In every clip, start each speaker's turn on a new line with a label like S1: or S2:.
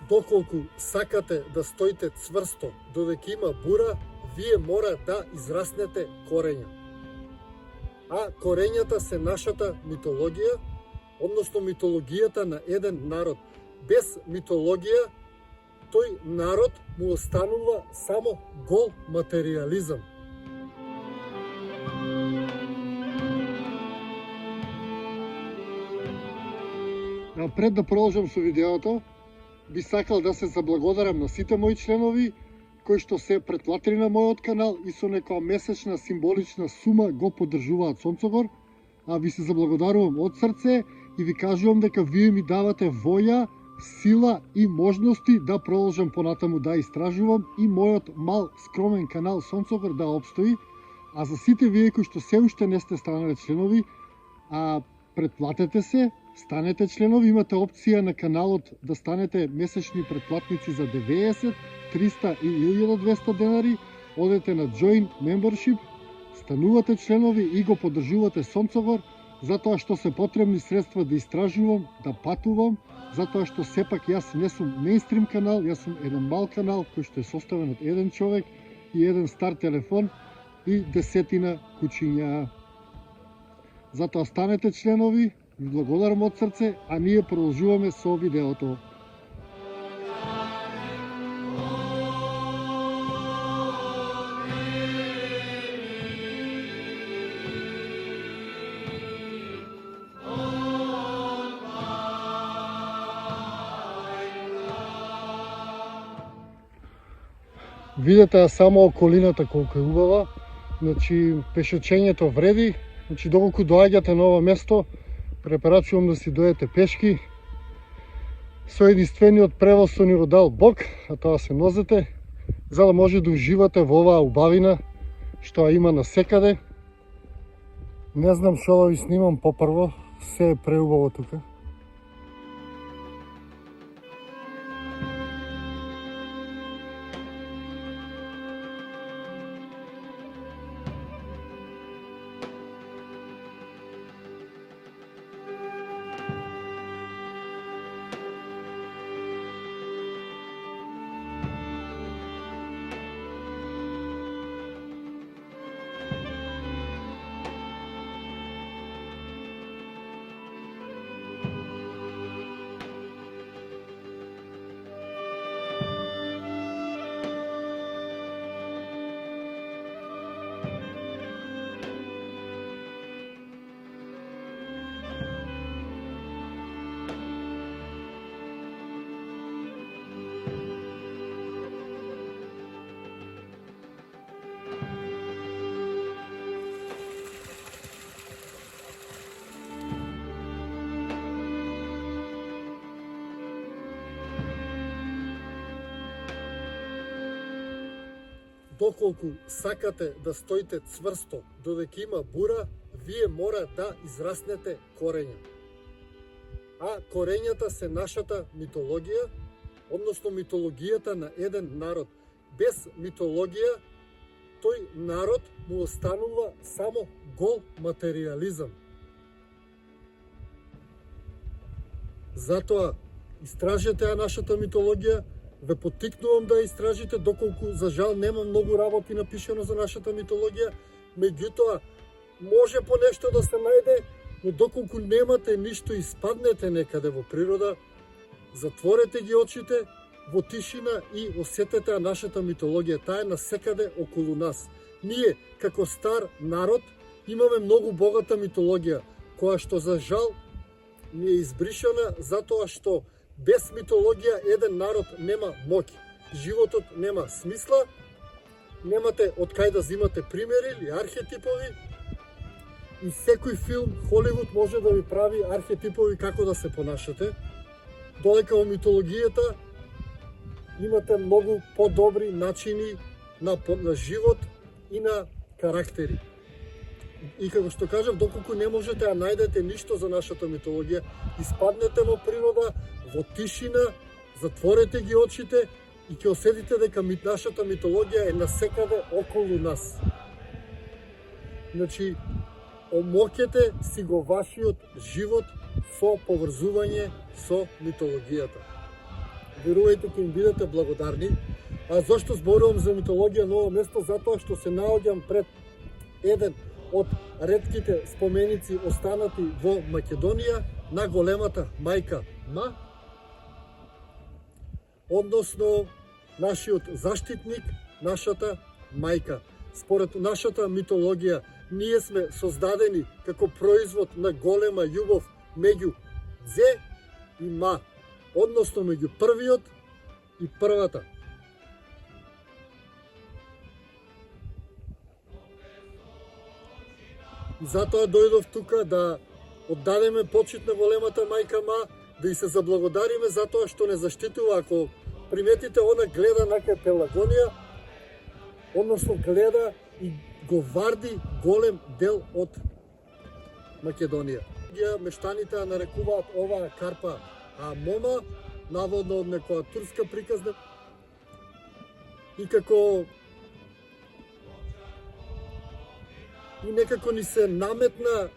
S1: Доколку сакате да стоите цврсто додека има бура, вие мора да израснете корења. А корењата се нашата митологија, односно митологијата на еден народ. Без митологија, тој народ му останува само гол материјализам. Пред да продолжам со видеото, би сакал да се заблагодарам на сите мои членови кои што се претплатили на мојот канал и со некоја месечна символична сума го поддржуваат Сонцогор. А ви се заблагодарувам од срце и ви кажувам дека вие ми давате воја, сила и можности да продолжам понатаму да истражувам и мојот мал скромен канал Сонцогор да обстои. А за сите вие кои што се уште не сте станале членови, претплатете се, станете членови, имате опција на каналот да станете месечни претплатници за 90, 300 и 1200 денари, одете на Join Membership, станувате членови и го поддржувате Сонцогор, затоа што се потребни средства да истражувам, да патувам, затоа што сепак јас не сум мејнстрим канал, јас сум еден мал канал кој што е составен од еден човек и еден стар телефон и 10 кучиња. Затоа станете членови, ви благодарам од срце, а ние продолжуваме со видеото. Видете само околината колку е убава, значи пешачењето вреди, значи доколку доаѓате на ова место, препорачувам да си дојдете пешки со единствениот превоз што ни го дал Бог, а тоа се нозете, за да може да уживате во оваа убавина што ја има насекаде. Не знам што да ви снимам попрво, се е преубаво тука. Доколку сакате да стоите цврсто додека има бура, вие мора да израснете корења. А корењата се нашата митологија, односно митологијата на еден народ. Без митологија, тој народ му останува само гол материјализам. Затоа истражете ја нашата митологија, ве поттикнувам да истражите, доколку за жал нема многу работи напишано за нашата митологија, меѓутоа може по нешто да се најде, но доколку немате ништо и спаднете некаде во природа, затворете ги очите во тишина и осетете нашата митологија, таа е насекаде околу нас. Ние, како стар народ, имаме многу богата митологија, која што за жал ни е избришана затоа што без митологија еден народ нема моќ. Животот нема смисла, немате од кај да зимате примери или архетипови. И секој филм Холивуд може да ви прави архетипови како да се понашате, додека во митологијата имате многу подобри начини на живот и на карактери. И како што кажав, доколку не можете да најдете ништо за нашата митологија, испаднете во природа, во тишина, затворете ги очите и ќе осетите дека нашата митологија е насекаде околу нас. Значи, омоќете си го вашиот живот со поврзување со митологијата. верувајте ќе им бидете благодарни. А зашто зборувам за митологија на ово место? Затоа што се наоѓам пред еден од ретките споменици останати во Македонија на големата мајка Ма, односно нашиот заштитник, нашата мајка. Според нашата митологија, ние сме создадени како производ на голема љубов меѓу Дзе и Ма, односно меѓу првиот и првата. И затоа дојдов тука да оддадеме почит на големата мајка Ма, да и се заблагодариме затоа што не заштитува. Ако приметите, она гледа нака Пелагонија, односно гледа и го варди голем дел од Македонија. Мештаните нарекуваат оваа карпа Мома, наводно од некоја турска приказна. И како и некако ни се наметна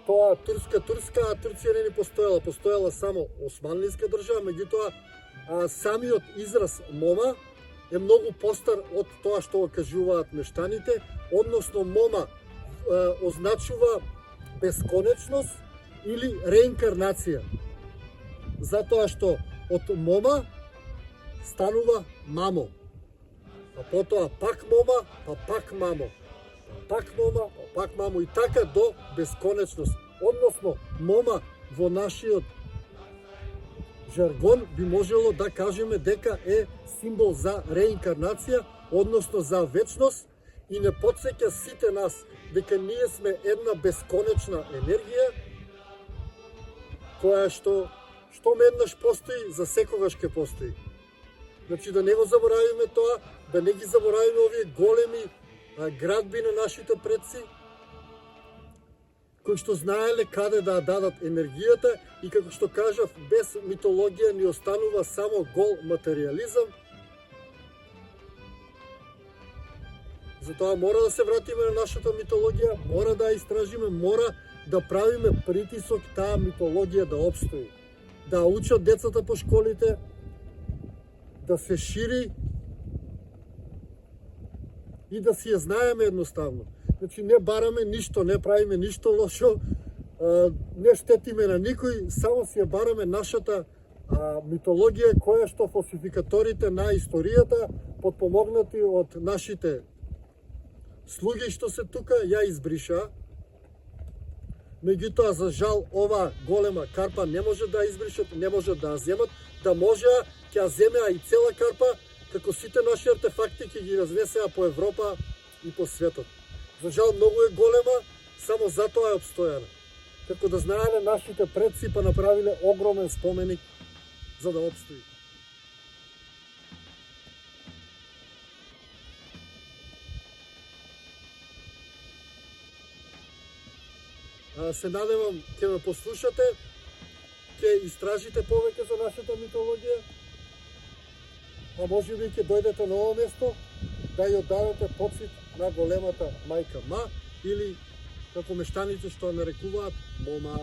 S1: тоа турска, а Турција не ни постоела. Постоела само османлиска држава, меѓутоа самиот израз Мома е многу постар од тоа што го кажуваат мештаните, односно Мома означува бесконечност или реинкарнација. Затоа што од Мома станува Мамо, а потоа пак Мома, па пак Мамо, пак Мома, па пак Мамо и така до бесконечност. Односно Мома во нашиот жаргон би можело да кажеме дека е символ за реинкарнација, односно за вечност, и не потсеќа сите нас дека ние сме една бесконечна енергија која што еднаш постои, за секогаш ќе постои. Значи да не го заборавиме тоа, да не ги заборавиме овие големи градби на нашите предци, кои што знаеле каде да дадат енергијата и како што кажав, без митологија ни останува само гол материјализам. Затоа мора да се вратиме на нашата митологија, мора да истражиме, мора да правиме притисок таа митологија да опстои. Да учат децата по школите, да се шири и да си ја знаеме едноставно. Значи не бараме ништо, не правиме ништо лошо, не штетиме на никој, само си ја бараме нашата митологија која што фалсификаторите на историјата, подпомогнати од нашите слуги што се тука, ја избриша. Меѓутоа, за жал, ова голема карпа не може да избришат, не може да ја земат, да може ќе ја земеа и цела карпа, како сите наши артефакти ќе ги разнесеа по Европа и по светот. За жал, многу е голема, само затоа е обстојана. Како да знаеле нашите предци, па направиле огромен споменик за да обстои. Се надевам ќе ме послушате, ќе истражите повеќе за нашата митологија, а може би ќе дојдете на ово место да ја оддадете почит на големата мајка Ма или како мештаните што нарекуваат Мома.